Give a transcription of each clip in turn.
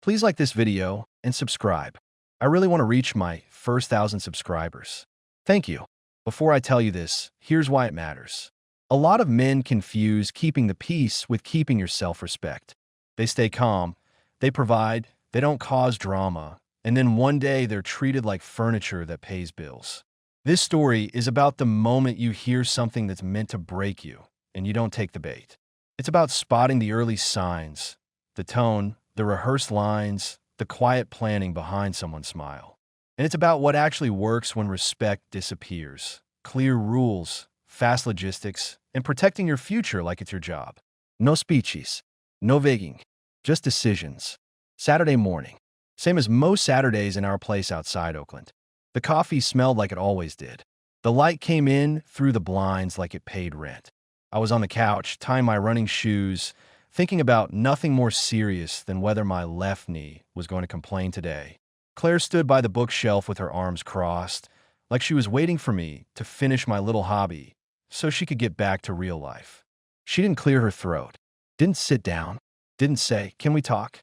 Please like this video and subscribe. I really want to reach my first 1,000 subscribers. Thank you. Before I tell you this, here's why it matters. A lot of men confuse keeping the peace with keeping your self-respect. They stay calm, they provide, they don't cause drama, and then one day they're treated like furniture that pays bills. This story is about the moment you hear something that's meant to break you, and you don't take the bait. It's about spotting the early signs, the tone, the rehearsed lines, the quiet planning behind someone's smile. And it's about what actually works when respect disappears. Clear rules, fast logistics, and protecting your future like it's your job. No speeches, no vaguing, just decisions. Saturday morning. Same as most Saturdays in our place outside Oakland. The coffee smelled like it always did. The light came in through the blinds like it paid rent. I was on the couch, tying my running shoes, thinking about nothing more serious than whether my left knee was going to complain today. Claire stood by the bookshelf with her arms crossed, like she was waiting for me to finish my little hobby so she could get back to real life. She didn't clear her throat, didn't sit down, didn't say, "Can we talk?"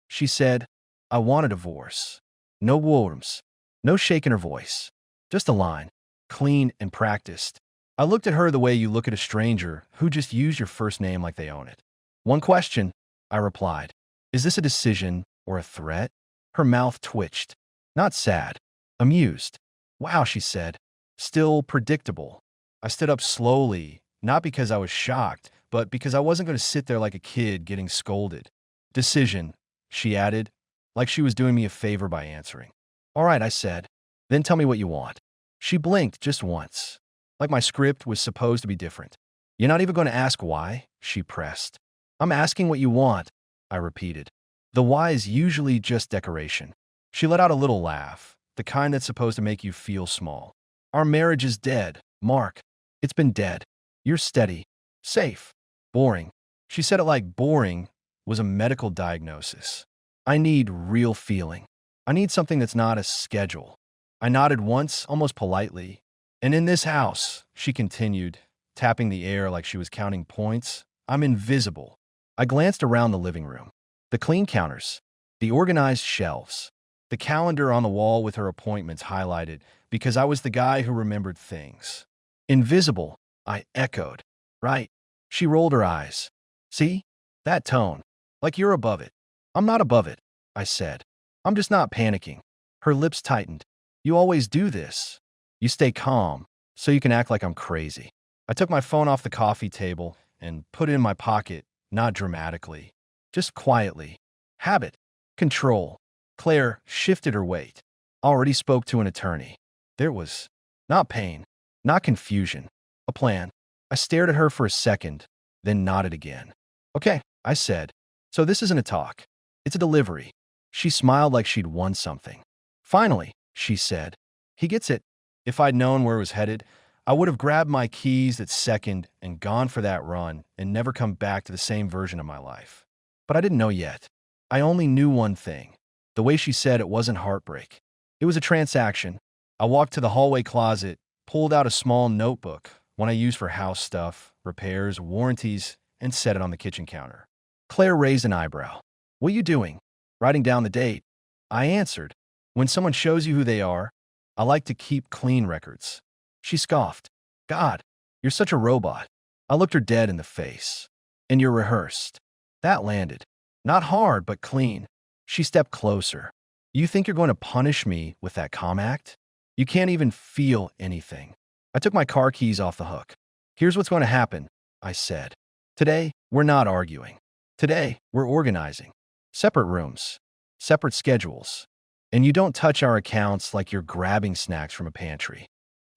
She said, "I want a divorce." No words, no shake in her voice, just a line, clean and practiced. I looked at her the way you look at a stranger who just used your first name like they own it. "One question," I replied. "Is this a decision or a threat?" Her mouth twitched. Not sad, amused. "Wow," she said. Still predictable. I stood up slowly, not because I was shocked, but because I wasn't going to sit there like a kid getting scolded. "Decision," she added, like she was doing me a favor by answering. "All right," I said. "Then tell me what you want." She blinked just once, like my script was supposed to be different. "You're not even going to ask why?" she pressed. "I'm asking what you want," I repeated. The why is usually just decoration. She let out a little laugh, the kind that's supposed to make you feel small. "Our marriage is dead, Mark. It's been dead. You're steady, safe, boring." She said it like boring was a medical diagnosis. "I need real feeling. I need something that's not a schedule." I nodded once, almost politely. "And in this house," she continued, tapping the air like she was counting points, "I'm invisible." I glanced around the living room. The clean counters, the organized shelves, the calendar on the wall with her appointments highlighted because I was the guy who remembered things. "Invisible," I echoed. "Right." She rolled her eyes. "See? That tone. Like you're above it." "I'm not above it," I said. "I'm just not panicking." Her lips tightened. "You always do this. You stay calm, so you can act like I'm crazy." I took my phone off the coffee table and put it in my pocket, not dramatically, just quietly. Habit. Control. Claire shifted her weight. Already spoke to an attorney. There was not pain, not confusion, a plan. I stared at her for a second, then nodded again. "Okay," I said. "So this isn't a talk. It's a delivery." She smiled like she'd won something. "Finally," she said. "He gets it." If I'd known where it was headed, I would have grabbed my keys that second and gone for that run and never come back to the same version of my life. But I didn't know yet. I only knew one thing. The way she said it wasn't heartbreak. It was a transaction. I walked to the hallway closet, pulled out a small notebook, one I use for house stuff, repairs, warranties, and set it on the kitchen counter. Claire raised an eyebrow. "What are you doing?" "Writing down the date." I answered. "When someone shows you who they are, I like to keep clean records." She scoffed. "God, you're such a robot." I looked her dead in the face. "And you're rehearsed." That landed. Not hard, but clean. She stepped closer. "You think you're going to punish me with that calm act? You can't even feel anything." I took my car keys off the hook. "Here's what's going to happen," I said. "Today, we're not arguing. Today, we're organizing. Separate rooms, separate schedules. And you don't touch our accounts like you're grabbing snacks from a pantry."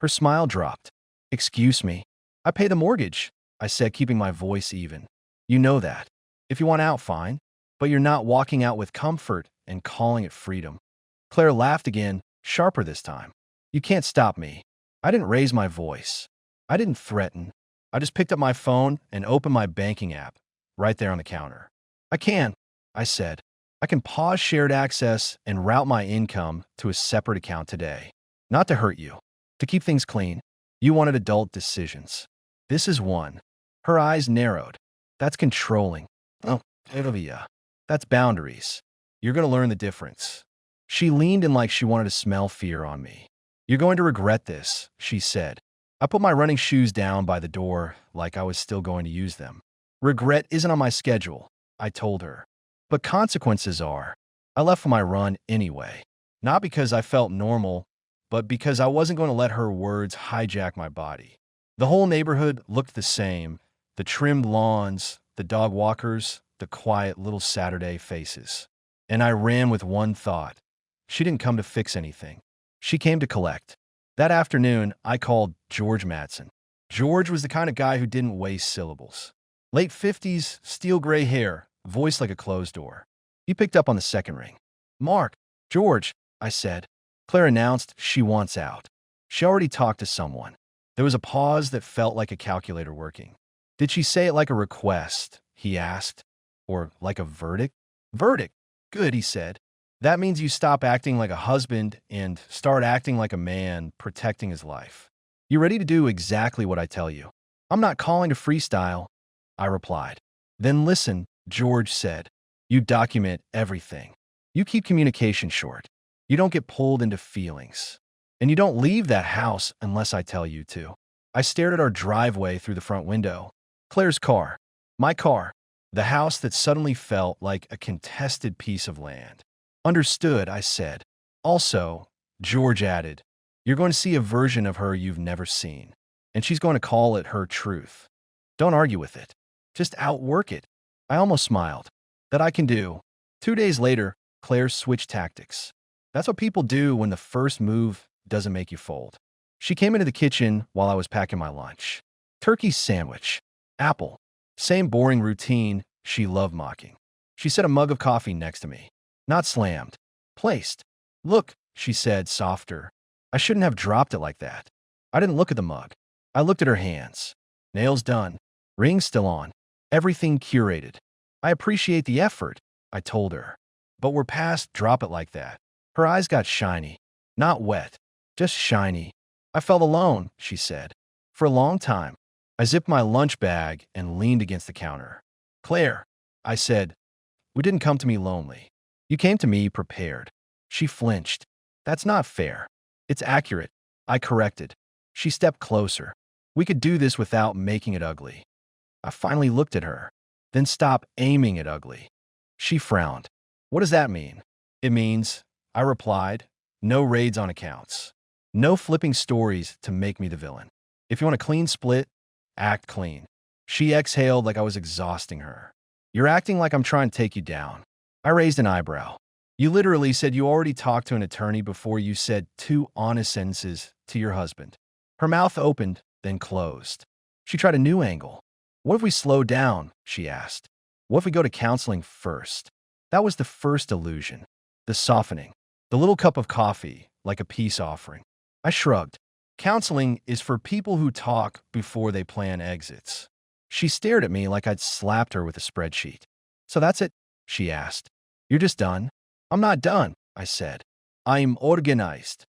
Her smile dropped. "Excuse me. I pay the mortgage," I said, keeping my voice even. "You know that. If you want out, fine. But you're not walking out with comfort and calling it freedom." Claire laughed again, sharper this time. "You can't stop me." I didn't raise my voice. I didn't threaten. I just picked up my phone and opened my banking app, right there on the counter. "I can," I said. "I can pause shared access and route my income to a separate account today. Not to hurt you. To keep things clean. You wanted adult decisions. This is one." Her eyes narrowed. "That's controlling." "Oh, yeah. That's boundaries." You're going to learn the difference. She leaned in like she wanted to smell fear on me. You're going to regret this, she said. I put my running shoes down by the door like I was still going to use them. Regret isn't on my schedule, I told her. But consequences are. I left for my run anyway. Not because I felt normal, but because I wasn't going to let her words hijack my body. The whole neighborhood looked the same. The trimmed lawns, the dog walkers, the quiet little Saturday faces. And I ran with one thought. She didn't come to fix anything. She came to collect. That afternoon, I called George Matson. George was the kind of guy who didn't waste syllables. Late 50s, steel gray hair, voice like a closed door. He picked up on the second ring. Mark, George, I said. Claire announced she wants out. She already talked to someone. There was a pause that felt like a calculator working. Did she say it like a request, he asked, or like a verdict? Verdict. Good, he said. That means you stop acting like a husband and start acting like a man protecting his life. You ready to do exactly what I tell you? I'm not calling to freestyle, I replied. Then listen, George said. You document everything. You keep communication short. You don't get pulled into feelings. And you don't leave that house unless I tell you to. I stared at our driveway through the front window. Claire's car. My car. The house that suddenly felt like a contested piece of land. Understood, I said. Also, George added, you're going to see a version of her you've never seen. And she's going to call it her truth. Don't argue with it. Just outwork it. I almost smiled. That I can do. 2 days later, Claire switched tactics. That's what people do when the first move doesn't make you fold. She came into the kitchen while I was packing my lunch. Turkey sandwich. Apple. Same boring routine she loved mocking. She set a mug of coffee next to me. Not slammed. Placed. Look, she said, softer. I shouldn't have dropped it like that. I didn't look at the mug. I looked at her hands. Nails done. Ring still on. Everything curated. I appreciate the effort, I told her. But we're past drop it like that. Her eyes got shiny. Not wet. Just shiny. I felt alone, she said. For a long time. I zipped my lunch bag and leaned against the counter. Claire, I said, we didn't come to me lonely. You came to me prepared. She flinched. That's not fair. It's accurate. I corrected. She stepped closer. We could do this without making it ugly. I finally looked at her. Then stop aiming at ugly. She frowned. What does that mean? It means, I replied, no raids on accounts. No flipping stories to make me the villain. If you want a clean split, act clean. She exhaled like I was exhausting her. You're acting like I'm trying to take you down. I raised an eyebrow. You literally said you already talked to an attorney before you said 2 honest sentences to your husband. Her mouth opened, then closed. She tried a new angle. What if we slow down? She asked. What if we go to counseling first? That was the first illusion. The softening. The little cup of coffee, like a peace offering. I shrugged. Counseling is for people who talk before they plan exits. She stared at me like I'd slapped her with a spreadsheet. So that's it? She asked. You're just done? I'm not done, I said. I'm organized.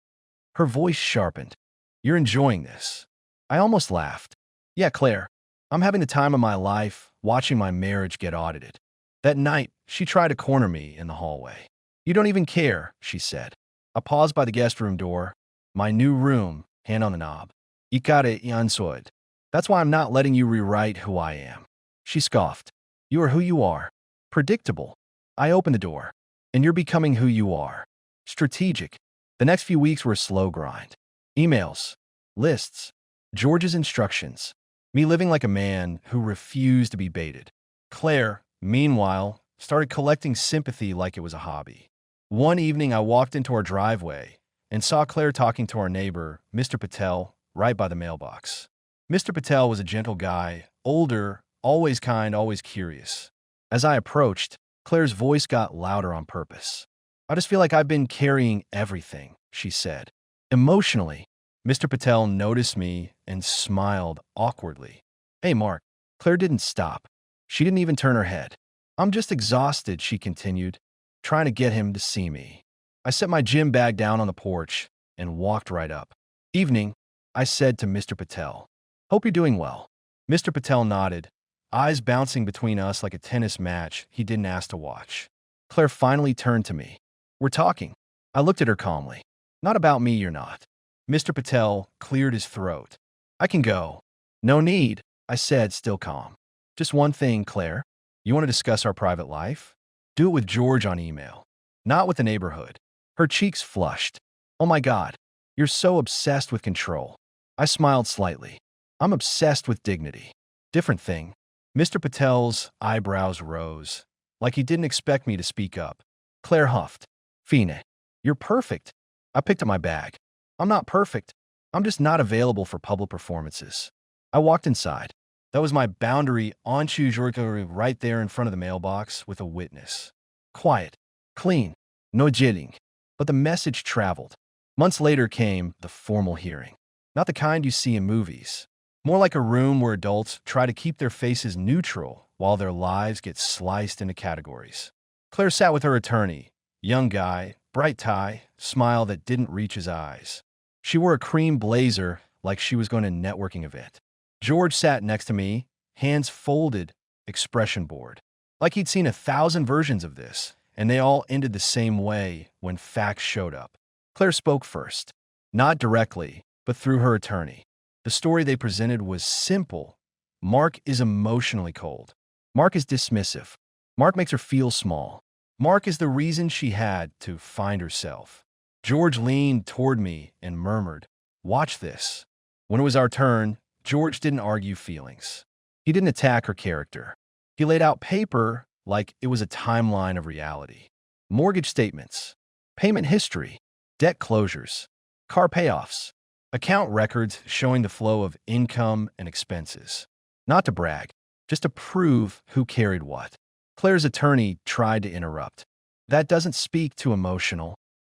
Her voice sharpened. You're enjoying this. I almost laughed. Yeah, Claire. I'm having the time of my life watching my marriage get audited. That night, she tried to corner me in the hallway. You don't even care, she said. I paused by the guest room door. My new room, hand on the knob. Ikare yansoid. That's why I'm not letting you rewrite who I am. She scoffed. You are who you are. Predictable. I opened the door. And you're becoming who you are. Strategic. The next few weeks were a slow grind. Emails. Lists. George's instructions. Me living like a man who refused to be baited. Claire, meanwhile, started collecting sympathy like it was a hobby. One evening, I walked into our driveway and saw Claire talking to our neighbor, Mr. Patel, right by the mailbox. Mr. Patel was a gentle guy, older, always kind, always curious. As I approached, Claire's voice got louder on purpose. I just feel like I've been carrying everything, she said. Emotionally, Mr. Patel noticed me and smiled awkwardly. Hey, Mark. Claire didn't stop. She didn't even turn her head. I'm just exhausted, she continued, trying to get him to see me. I set my gym bag down on the porch and walked right up. Evening, I said to Mr. Patel. Hope you're doing well. Mr. Patel nodded, eyes bouncing between us like a tennis match he didn't ask to watch. Claire finally turned to me. We're talking. I looked at her calmly. Not about me, you're not. Mr. Patel cleared his throat. I can go. No need, I said, still calm. Just one thing, Claire. You want to discuss our private life? Do it with George on email, not with the neighborhood. Her cheeks flushed. Oh my God, you're so obsessed with control. I smiled slightly. I'm obsessed with dignity. Different thing. Mr. Patel's eyebrows rose, like he didn't expect me to speak up. Claire huffed. Fine, you're perfect. I picked up my bag. I'm not perfect. I'm just not available for public performances. I walked inside. That was my boundary on Chujorka right there in front of the mailbox with a witness. Quiet, clean, no jitting. But the message traveled. Months later came the formal hearing. Not the kind you see in movies. More like a room where adults try to keep their faces neutral while their lives get sliced into categories. Claire sat with her attorney, young guy, bright tie, smile that didn't reach his eyes. She wore a cream blazer like she was going to a networking event. George sat next to me, hands folded, expression bored. Like he'd seen 1,000 versions of this, and they all ended the same way when facts showed up. Claire spoke first. Not directly, but through her attorney. The story they presented was simple. Mark is emotionally cold. Mark is dismissive. Mark makes her feel small. Mark is the reason she had to find herself. George leaned toward me and murmured, "Watch this." When it was our turn, George didn't argue feelings. He didn't attack her character. He laid out paper like it was a timeline of reality. Mortgage statements, payment history, debt closures, car payoffs, account records showing the flow of income and expenses. Not to brag, just to prove who carried what. Claire's attorney tried to interrupt. That doesn't speak to emotional.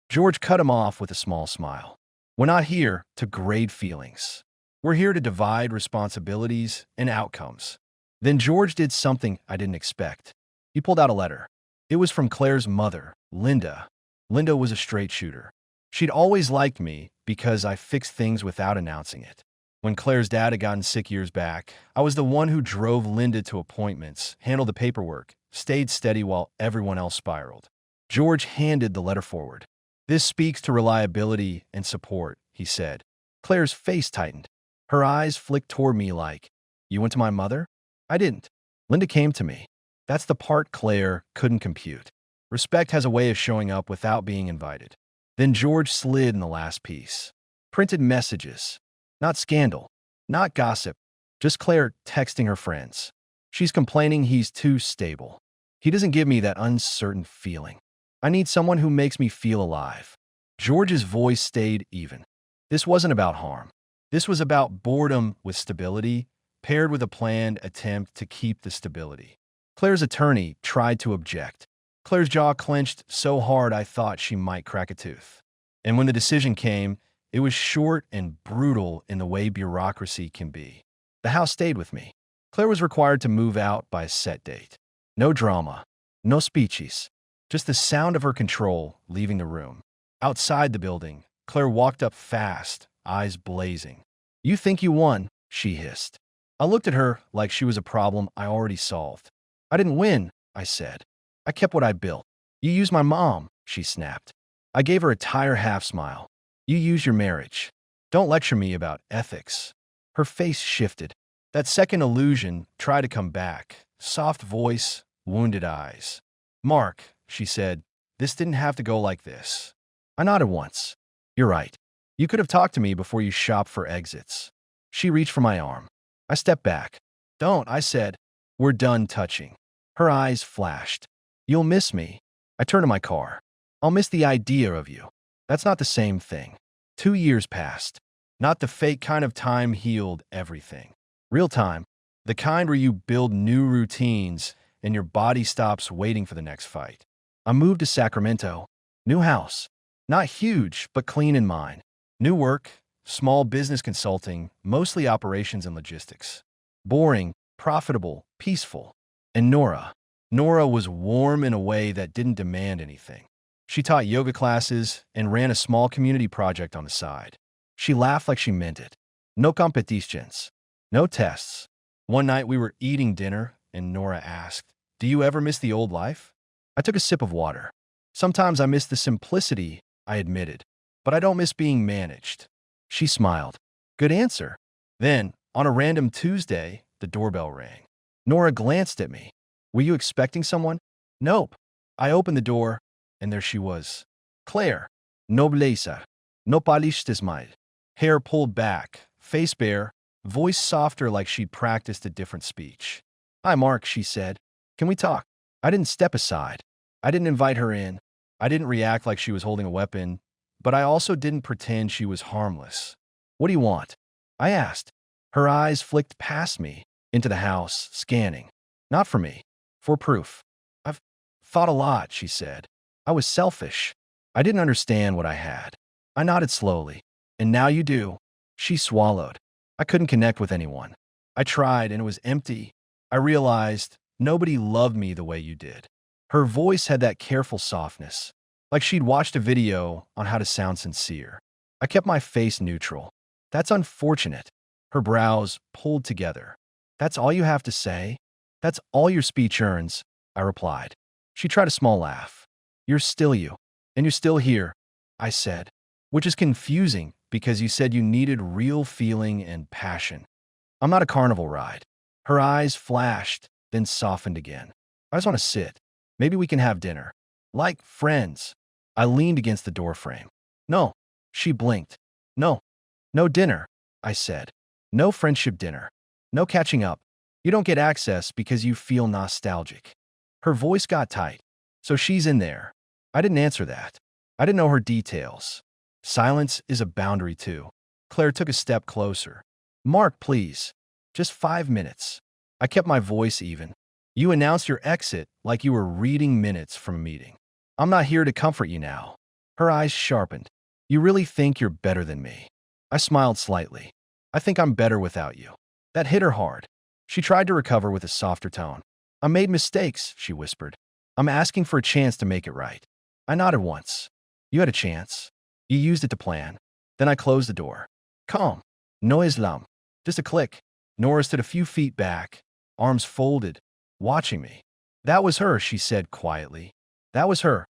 George cut him off with a small smile. We're not here to grade feelings. We're here to divide responsibilities and outcomes. Then George did something I didn't expect. He pulled out a letter. It was from Claire's mother, Linda. Linda was a straight shooter. She'd always liked me because I fixed things without announcing it. When Claire's dad had gotten sick years back, I was the one who drove Linda to appointments, handled the paperwork, stayed steady while everyone else spiraled. George handed the letter forward. This speaks to reliability and support, he said. Claire's face tightened. Her eyes flicked toward me like, you went to my mother? I didn't. Linda came to me. That's the part Claire couldn't compute. Respect has a way of showing up without being invited. Then George slid in the last piece. Printed messages. Not scandal. Not gossip. Just Claire texting her friends. She's complaining he's too stable. He doesn't give me that uncertain feeling. I need someone who makes me feel alive. George's voice stayed even. This wasn't about harm. This was about boredom with stability, paired with a planned attempt to keep the stability. Claire's attorney tried to object. Claire's jaw clenched so hard I thought she might crack a tooth. And when the decision came, it was short and brutal in the way bureaucracy can be. The house stayed with me. Claire was required to move out by a set date. No drama, no speeches, just the sound of her control leaving the room. Outside the building, Claire walked up fast, eyes blazing. You think you won, she hissed. I looked at her like she was a problem I already solved. I didn't win, I said. I kept what I built. You used my mom, she snapped. I gave her a tired half smile. You used your marriage. Don't lecture me about ethics. Her face shifted. That second illusion tried to come back. Soft voice, wounded eyes. Mark, she said, this didn't have to go like this. I nodded once. You're right. You could have talked to me before you shopped for exits. She reached for my arm. I stepped back. Don't, I said. We're done touching. Her eyes flashed. You'll miss me. I turned to my car. I'll miss the idea of you. That's not the same thing. 2 years passed. Not the fake kind of time healed everything. Real time. The kind where you build new routines and your body stops waiting for the next fight. I moved to Sacramento. New house. Not huge, but clean in mind. New work, small business consulting, mostly operations and logistics. Boring, profitable, peaceful. And Nora. Nora was warm in a way that didn't demand anything. She taught yoga classes and ran a small community project on the side. She laughed like she meant it. No competitions. No tests. One night we were eating dinner and Nora asked, do you ever miss the old life? I took a sip of water. Sometimes I miss the simplicity, I admitted, but I don't miss being managed. She smiled. Good answer. Then, on a random Tuesday, the doorbell rang. Nora glanced at me. Were you expecting someone? Nope. I opened the door, and there she was. Claire. Nobleza. No palistes mal. Hair pulled back, face bare, voice softer like she'd practiced a different speech. Hi, Mark, she said. Can we talk? I didn't step aside. I didn't invite her in. I didn't react like she was holding a weapon, but I also didn't pretend she was harmless. What do you want? I asked. Her eyes flicked past me, into the house, scanning. Not for me. For proof. I've thought a lot, she said. I was selfish. I didn't understand what I had. I nodded slowly. And now you do. She swallowed. I couldn't connect with anyone. I tried, and it was empty. I realized nobody loved me the way you did. Her voice had that careful softness, like she'd watched a video on how to sound sincere. I kept my face neutral. That's unfortunate. Her brows pulled together. That's all you have to say? That's all your speech earns, I replied. She tried a small laugh. You're still you, and you're still here, I said, which is confusing because you said you needed real feeling and passion. I'm not a carnival ride. Her eyes flashed, then softened again. I just want to sit. Maybe we can have dinner. Like friends. I leaned against the doorframe. No. She blinked. No. No dinner, I said. No friendship dinner. No catching up. You don't get access because you feel nostalgic. Her voice got tight. So she's in there. I didn't answer that. I didn't know her details. Silence is a boundary too. Claire took a step closer. Mark, please. Just 5 minutes. I kept my voice even. You announced your exit like you were reading minutes from a meeting. I'm not here to comfort you now. Her eyes sharpened. You really think you're better than me? I smiled slightly. I think I'm better without you. That hit her hard. She tried to recover with a softer tone. I made mistakes, she whispered. I'm asking for a chance to make it right. I nodded once. You had a chance. You used it to plan. Then I closed the door. Calm. No Islam. Just a click. Nora stood a few feet back, arms folded, watching me. That was her, she said quietly. That was her.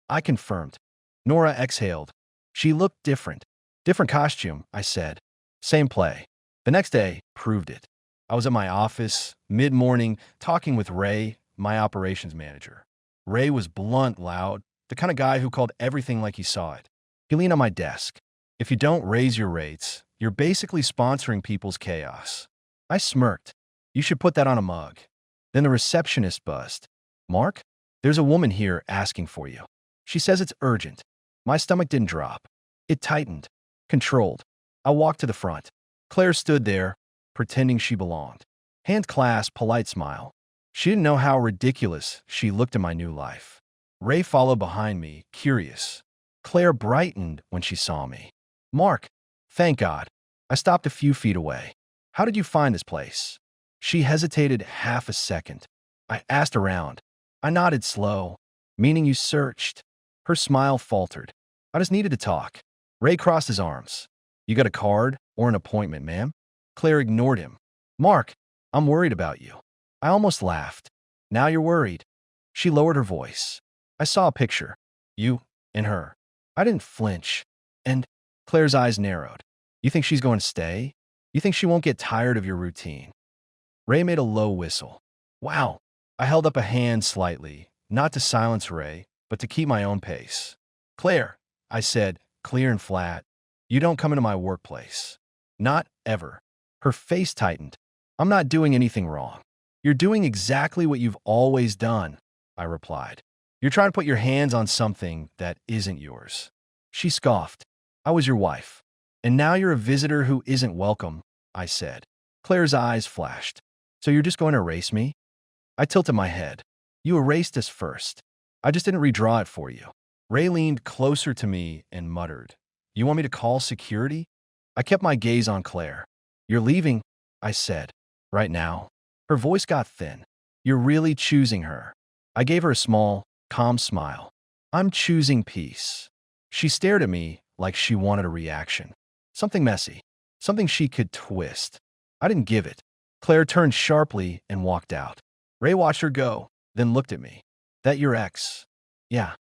I confirmed. Nora exhaled. She looked different. Different costume, I said. Same play. The next day proved it. I was at my office, mid-morning, talking with Ray, my operations manager. Ray was blunt, loud, the kind of guy who called everything like he saw it. He leaned on my desk. If you don't raise your rates, you're basically sponsoring people's chaos. I smirked. You should put that on a mug. Then the receptionist buzzed. Mark, there's a woman here asking for you. She says it's urgent. My stomach didn't drop. It tightened. Controlled. I walked to the front. Claire stood there, pretending she belonged. Hand clasp, polite smile. She didn't know how ridiculous she looked in my new life. Ray followed behind me, curious. Claire brightened when she saw me. Mark, thank God. I stopped a few feet away. How did you find this place? She hesitated half a second. I asked around. I nodded slow, meaning you searched. Her smile faltered. I just needed to talk. Ray crossed his arms. You got a card or an appointment, ma'am? Claire ignored him. Mark, I'm worried about you. I almost laughed. Now you're worried. She lowered her voice. I saw a picture. You and her. I didn't flinch. And Claire's eyes narrowed. You think she's going to stay? You think she won't get tired of your routine? Ray made a low whistle. Wow. I held up a hand slightly, not to silence Ray, but to keep my own pace. Claire, I said, clear and flat, you don't come into my workplace. Not ever. Her face tightened. I'm not doing anything wrong. You're doing exactly what you've always done, I replied. You're trying to put your hands on something that isn't yours. She scoffed. I was your wife. And now you're a visitor who isn't welcome, I said. Claire's eyes flashed. So you're just going to erase me? I tilted my head. You erased us first. I just didn't redraw it for you. Ray leaned closer to me and muttered. You want me to call security? I kept my gaze on Claire. You're leaving, I said. Right now. Her voice got thin. You're really choosing her. I gave her a small, calm smile. I'm choosing peace. She stared at me like she wanted a reaction. Something messy. Something she could twist. I didn't give it. Claire turned sharply and walked out. Ray watched her go, then looked at me. That your ex? Yeah.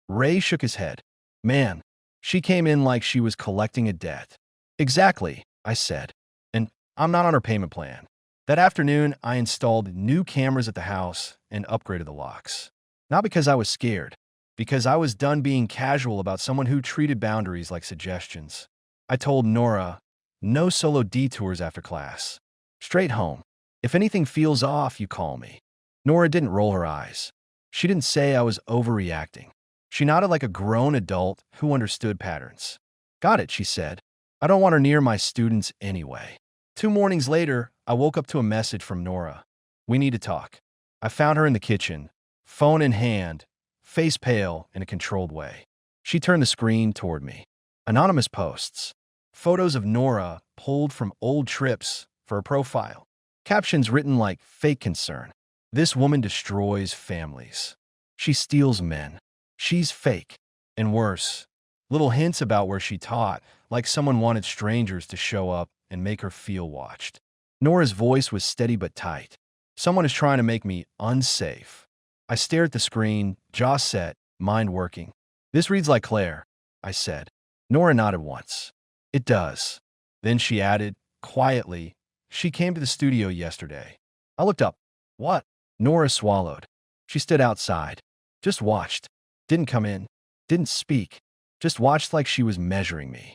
Ray shook his head. Man, she came in like she was collecting a debt. Exactly, I said. And I'm not on her payment plan. That afternoon, I installed new cameras at the house and upgraded the locks. Not because I was scared, because I was done being casual about someone who treated boundaries like suggestions. I told Nora, no solo detours after class. Straight home. If anything feels off, you call me. Nora didn't roll her eyes. She didn't say I was overreacting. She nodded like a grown adult who understood patterns. Got it, she said. I don't want her near my students anyway. 2 mornings later, I woke up to a message from Nora. We need to talk. I found her in the kitchen, phone in hand, face pale in a controlled way. She turned the screen toward me. Anonymous posts. Photos of Nora pulled from old trips for a profile. Captions written like fake concern. This woman destroys families. She steals men. She's fake. And worse, little hints about where she taught, like someone wanted strangers to show up and make her feel watched. Nora's voice was steady but tight. Someone is trying to make me unsafe. I stared at the screen, jaw set, mind working. This reads like Claire, I said. Nora nodded once. It does. Then she added, quietly, she came to the studio yesterday. I looked up. What? Nora swallowed. She stood outside. Just watched. Didn't come in. Didn't speak. Just watched like she was measuring me.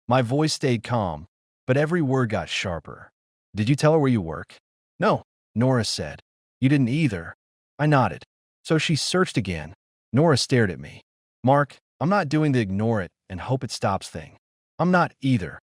My voice stayed calm, but every word got sharper. Did you tell her where you work? No, Nora said. You didn't either. I nodded. So she searched again. Nora stared at me. Mark, I'm not doing the ignore it and hope it stops thing. I'm not either,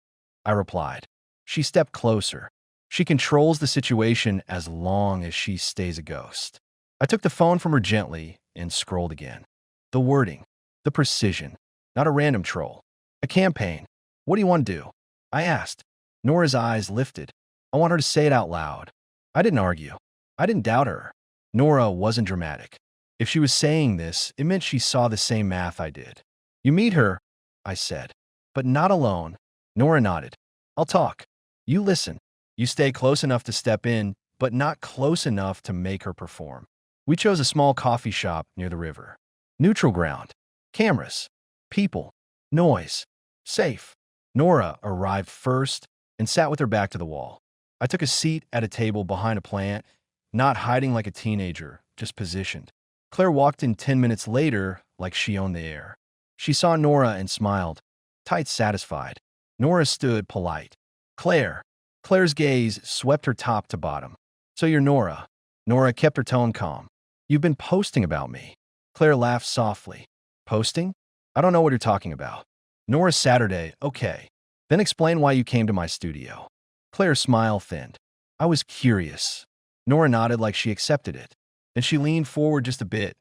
I replied. She stepped closer. She controls the situation as long as she stays a ghost. I took the phone from her gently and scrolled again. The wording, the precision, not a random troll. A campaign. What do you want to do? I asked. Nora's eyes lifted. I want her to say it out loud. I didn't argue. I didn't doubt her. Nora wasn't dramatic. If she was saying this, it meant she saw the same math I did. You meet her, I said. But not alone. Nora nodded. I'll talk. You listen. You stay close enough to step in, but not close enough to make her perform. We chose a small coffee shop near the river. Neutral ground. Cameras. People. Noise. Safe. Nora arrived first and sat with her back to the wall. I took a seat at a table behind a plant, not hiding like a teenager, just positioned. Claire walked in 10 minutes later like she owned the air. She saw Nora and smiled, tight satisfied. Nora stood polite. Claire. Claire's gaze swept her top to bottom. So you're Nora. Nora kept her tone calm. You've been posting about me. Claire laughed softly. Posting? I don't know what you're talking about. Nora Saturday, okay. Then explain why you came to my studio. Claire's smile thinned. I was curious. Nora nodded like she accepted it. Then she leaned forward just a bit,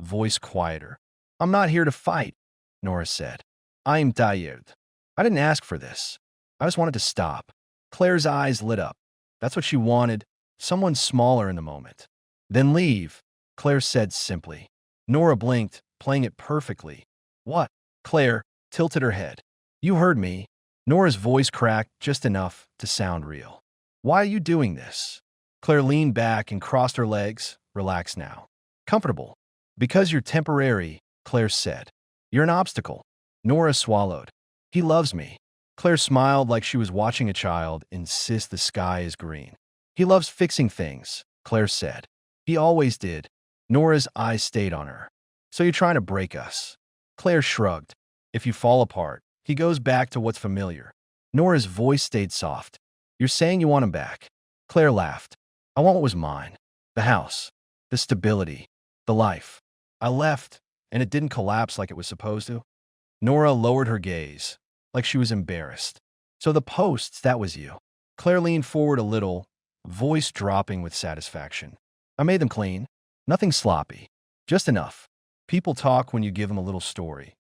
voice quieter. I'm not here to fight, Nora said. I'm tired. I didn't ask for this. I just wanted to stop. Claire's eyes lit up. That's what she wanted, someone smaller in the moment. Then leave, Claire said simply. Nora blinked, playing it perfectly. What? Claire tilted her head. You heard me. Nora's voice cracked just enough to sound real. Why are you doing this? Claire leaned back and crossed her legs. Relax now. Comfortable. Because you're temporary, Claire said. You're an obstacle. Nora swallowed. He loves me. Claire smiled like she was watching a child insist the sky is green. He loves fixing things, Claire said. He always did. Nora's eyes stayed on her. So you're trying to break us. Claire shrugged. If you fall apart, he goes back to what's familiar. Nora's voice stayed soft. You're saying you want him back. Claire laughed. I want what was mine. The house. The stability. The life. I left, and it didn't collapse like it was supposed to. Nora lowered her gaze, like she was embarrassed. So the posts, that was you. Claire leaned forward a little, voice dropping with satisfaction. I made them clean. Nothing sloppy. Just enough. People talk when you give them a little story.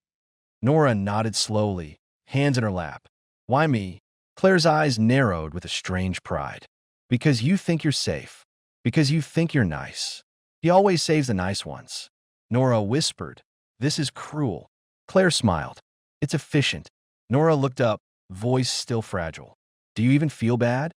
Nora nodded slowly, hands in her lap. Why me? Claire's eyes narrowed with a strange pride. Because you think you're safe. Because you think you're nice. He always saves the nice ones. Nora whispered. This is cruel. Claire smiled. It's efficient. Nora looked up, voice still fragile. Do you even feel bad?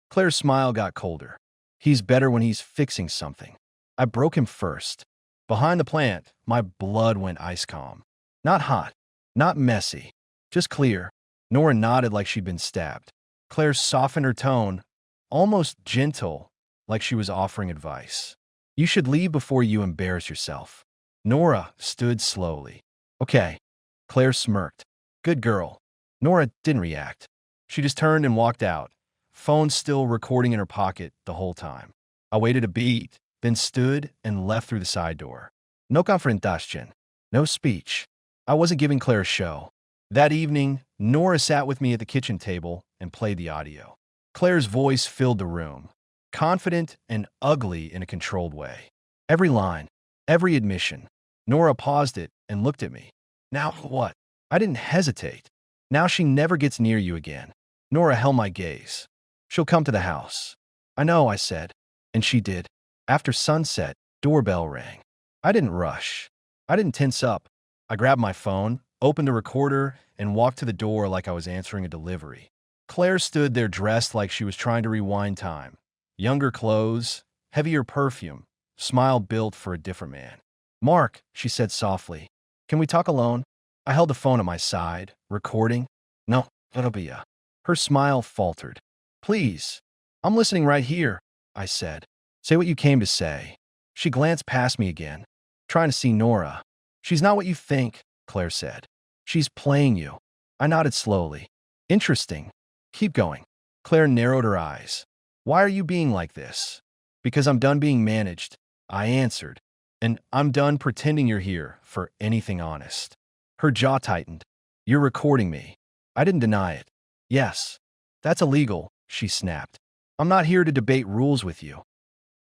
Claire's smile got colder. He's better when he's fixing something. I broke him first. Behind the plant, my blood went ice calm. Not hot, not messy, just clear. Nora nodded like she'd been stabbed. Claire softened her tone, almost gentle, like she was offering advice. You should leave before you embarrass yourself. Nora stood slowly. Okay. Claire smirked. Good girl. Nora didn't react. She just turned and walked out, phone still recording in her pocket the whole time. I waited a beat, then stood and left through the side door. No confrontation. No speech. I wasn't giving Claire a show. That evening, Nora sat with me at the kitchen table and played the audio. Claire's voice filled the room, confident and ugly in a controlled way. Every line, every admission. Nora paused it and looked at me. Now what? I didn't hesitate. Now she never gets near you again. Nora held my gaze. She'll come to the house. I know, I said. And she did. After sunset, doorbell rang. I didn't rush. I didn't tense up. I grabbed my phone, opened the recorder, and walked to the door like I was answering a delivery. Claire stood there dressed like she was trying to rewind time. Younger clothes, heavier perfume, smile built for a different man. Mark, she said softly, can we talk alone? I held the phone at my side, recording. No, it'll be a. Her smile faltered. Please. I'm listening right here, I said. Say what you came to say. She glanced past me again, trying to see Nora. She's not what you think, Claire said. She's playing you. I nodded slowly. Interesting. Keep going. Claire narrowed her eyes. Why are you being like this? Because I'm done being managed, I answered. And I'm done pretending you're here for anything honest. Her jaw tightened. You're recording me. I didn't deny it. Yes. That's illegal, she snapped. I'm not here to debate rules with you,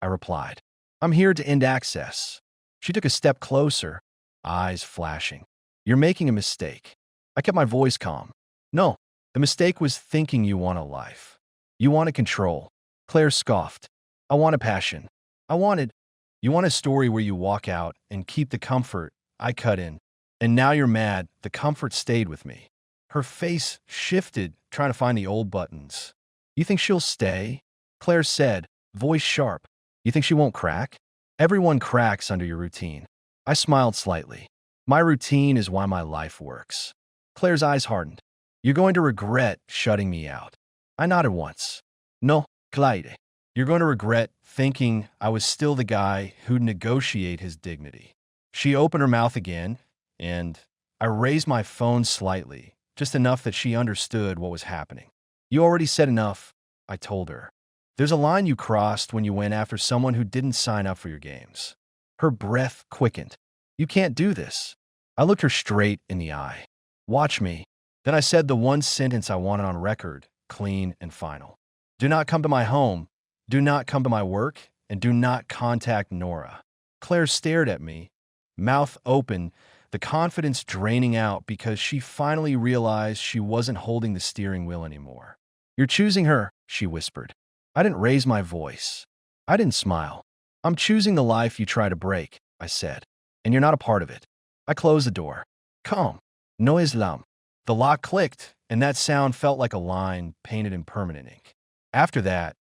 I replied. I'm here to end access. She took a step closer, eyes flashing. You're making a mistake. I kept my voice calm. No, the mistake was thinking you want a life. You wanted control. Claire scoffed. I wanted passion. You want a story where you walk out and keep the comfort. I cut in. And now you're mad. The comfort stayed with me. Her face shifted, trying to find the old buttons. You think she'll stay? Claire said, voice sharp. You think she won't crack? Everyone cracks under your routine. I smiled slightly. My routine is why my life works. Claire's eyes hardened. You're going to regret shutting me out. I nodded once. No, Claire. You're going to regret thinking I was still the guy who'd negotiate his dignity. She opened her mouth again, and I raised my phone slightly, just enough that she understood what was happening. You already said enough, I told her. There's a line you crossed when you went after someone who didn't sign up for your games. Her breath quickened. You can't do this. I looked her straight in the eye. Watch me. Then I said the one sentence I wanted on record, clean and final. Do not come to my home. Do not come to my work. And do not contact Nora. Claire stared at me, mouth open, the confidence draining out because she finally realized she wasn't holding the steering wheel anymore. You're choosing her, she whispered. I didn't raise my voice. I didn't smile. I'm choosing the life you try to break, I said, and you're not a part of it. I closed the door. Come. No Islam. The lock clicked, and that sound felt like a line painted in permanent ink. After that,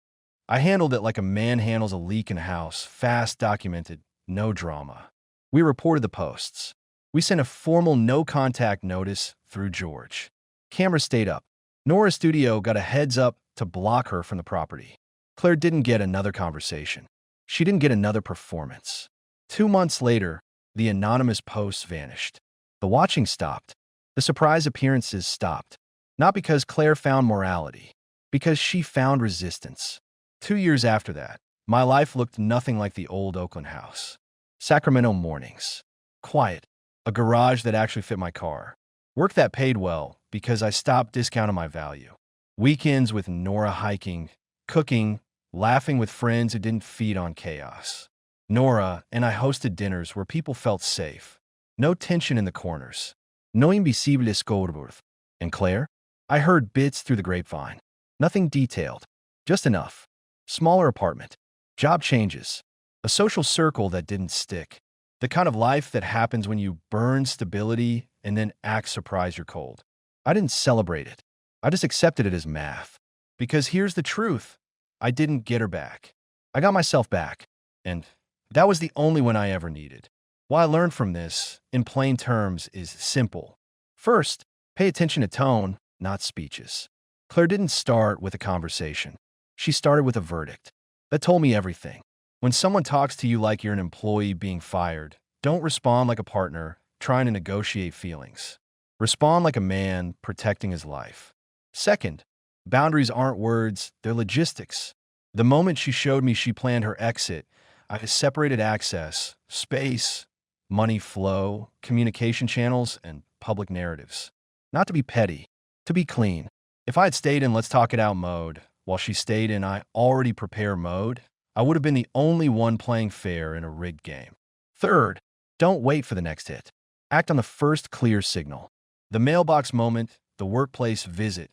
I handled it like a man handles a leak in a house, fast, documented, no drama. We reported the posts. We sent a formal no-contact notice through George. Camera stayed up. Nora's studio got a heads up to block her from the property. Claire didn't get another conversation. She didn't get another performance. 2 months later, the anonymous posts vanished. The watching stopped. The surprise appearances stopped. Not because Claire found morality, because she found resistance. 2 years after that, my life looked nothing like the old Oakland house. Sacramento mornings. Quiet. A garage that actually fit my car. Work that paid well because I stopped discounting my value. Weekends with Nora hiking, cooking, laughing with friends who didn't feed on chaos. Nora and I hosted dinners where people felt safe. No tension in the corners. No invisible scoreboard. And Claire? I heard bits through the grapevine. Nothing detailed. Just enough. Smaller apartment. Job changes. A social circle that didn't stick. The kind of life that happens when you burn stability and then act surprised you're cold. I didn't celebrate it. I just accepted it as math. Because here's the truth. I didn't get her back. I got myself back. And that was the only one I ever needed. What I learned from this, in plain terms, is simple. First, pay attention to tone, not speeches. Claire didn't start with a conversation. She started with a verdict. That told me everything. When someone talks to you like you're an employee being fired, don't respond like a partner trying to negotiate feelings. Respond like a man protecting his life. Second, boundaries aren't words, they're logistics. The moment she showed me she planned her exit, I separated access, space, money flow, communication channels, and public narratives. Not to be petty, to be clean. If I had stayed in let's talk it out mode, while she stayed in I already prepare mode, I would have been the only one playing fair in a rigged game. Third, don't wait for the next hit. Act on the first clear signal. The mailbox moment, the workplace visit,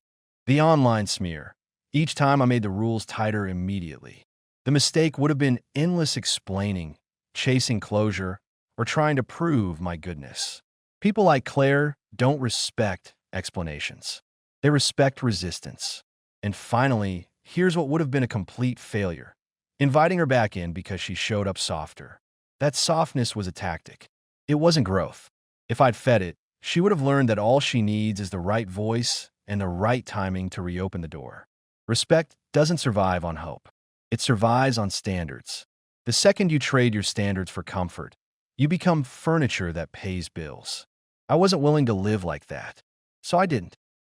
the online smear. Each time I made the rules tighter immediately. The mistake would have been endless explaining, chasing closure, or trying to prove my goodness. People like Claire don't respect explanations. They respect resistance. And finally, here's what would have been a complete failure. Inviting her back in because she showed up softer. That softness was a tactic. It wasn't growth. If I'd fed it, she would have learned that all she needs is the right voice and the right timing to reopen the door. Respect doesn't survive on hope. It survives on standards. The second you trade your standards for comfort, you become furniture that pays bills. I wasn't willing to live like that, so I didn't.